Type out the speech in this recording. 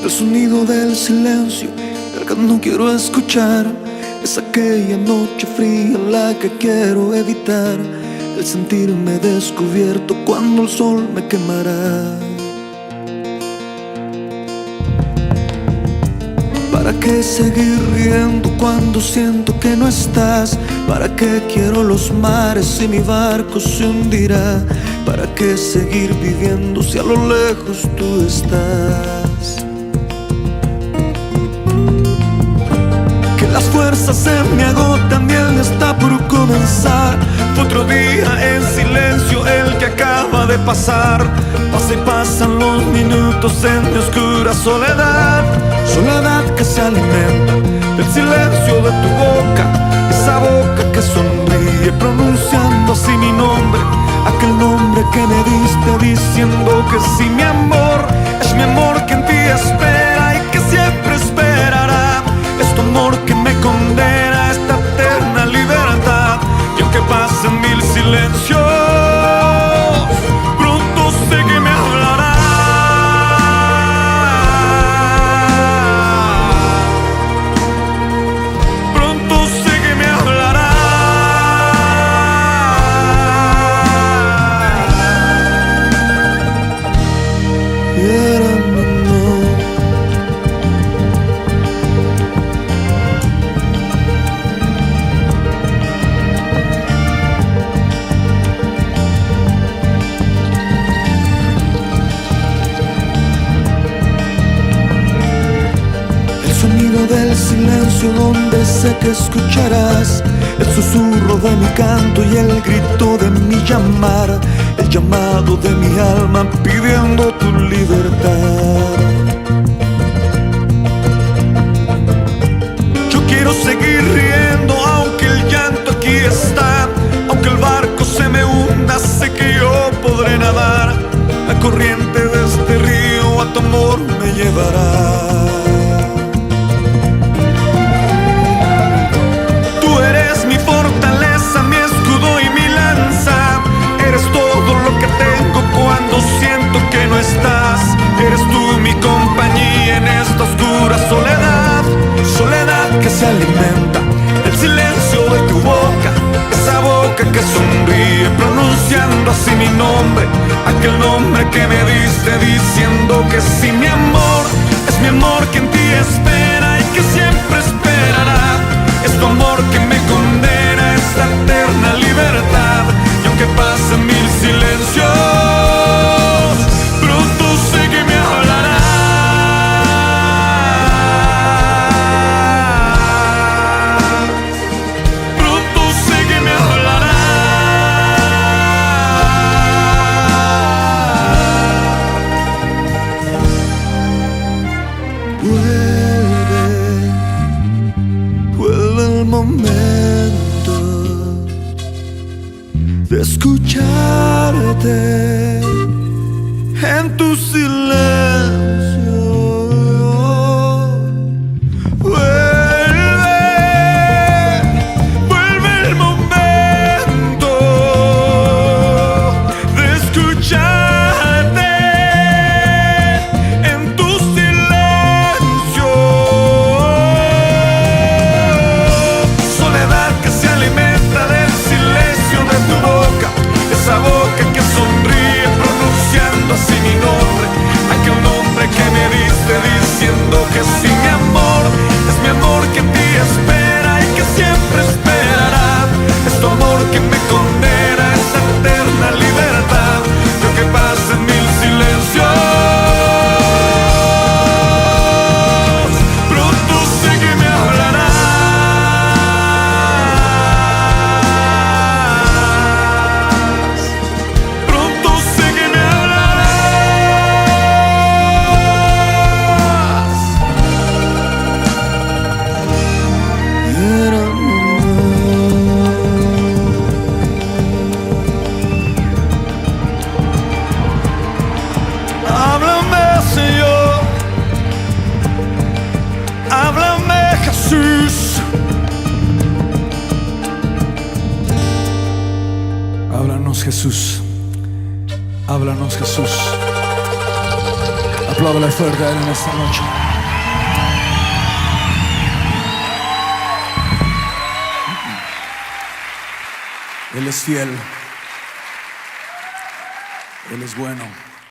El sonido del silencio, el que no quiero escuchar. Es aquella noche fría la que quiero evitar. El sentirme descubierto cuando el sol me quemará. ¿Para qué seguir riendo cuando siento que no estás? ¿Para qué quiero los mares si mi barco se hundirá? ¿Para qué seguir viviendo si a lo lejos tú estás? Que las fuerzas se me agotan y el día está por comenzar. Fue otro día en silencio el que acaba de pasar. Pasa y pasan los minutos en mi oscura soledad. Soledad que se alimenta del silencio de tu boca. Esa boca que sonríe pronunciando así mi nombre. Aquel nombre que me diste diciendo que sí, mi amor. Es mi amor que en ti espera y que siempre esperará. Es tu amor que me condena a esta eterna libertad. Y aunque pasen mil silencios, pronto sé que me hablará. Pronto sé que me hablará. Del silencio donde sé que escucharás el susurro de mi canto y el grito de mi llamar, el llamado de mi alma pidiendo tu libertad. Yo quiero seguir riendo aunque el llanto aquí está, aunque el barco se me hunda, sé que yo podré nadar. La corriente de este río a tu amor me llevará. Eres tú mi compañía en esta oscura soledad. Soledad que se alimenta del silencio de tu boca. Esa boca que sonríe pronunciando así mi nombre. Aquel nombre que me diste diciendo que sí, mi amor. Es mi amor que en ti espera y que siempre esperará. Es tu amor que me condena a esta eterna libertad. Y aunque pasen mil silencios, de escucharte en tu silencio. Vuelve el momento de escucharte en tu silencio. Soledad que se alimenta del silencio de tu boca. Esa boca que sonríe pronunciando así mi nombre. Aquel nombre que me diste diciendo que sí, mi amor. Es mi amor que en ti espera y que siempre esperará. Es tu amor que me condena a esa eterna libertad. Y aunque pasen mil silencios, pronto sé que me hablará. Háblanos, Jesús. Háblanos, Jesús. Apláudale fuerte a Él en esta noche. Él es fiel. Él es bueno.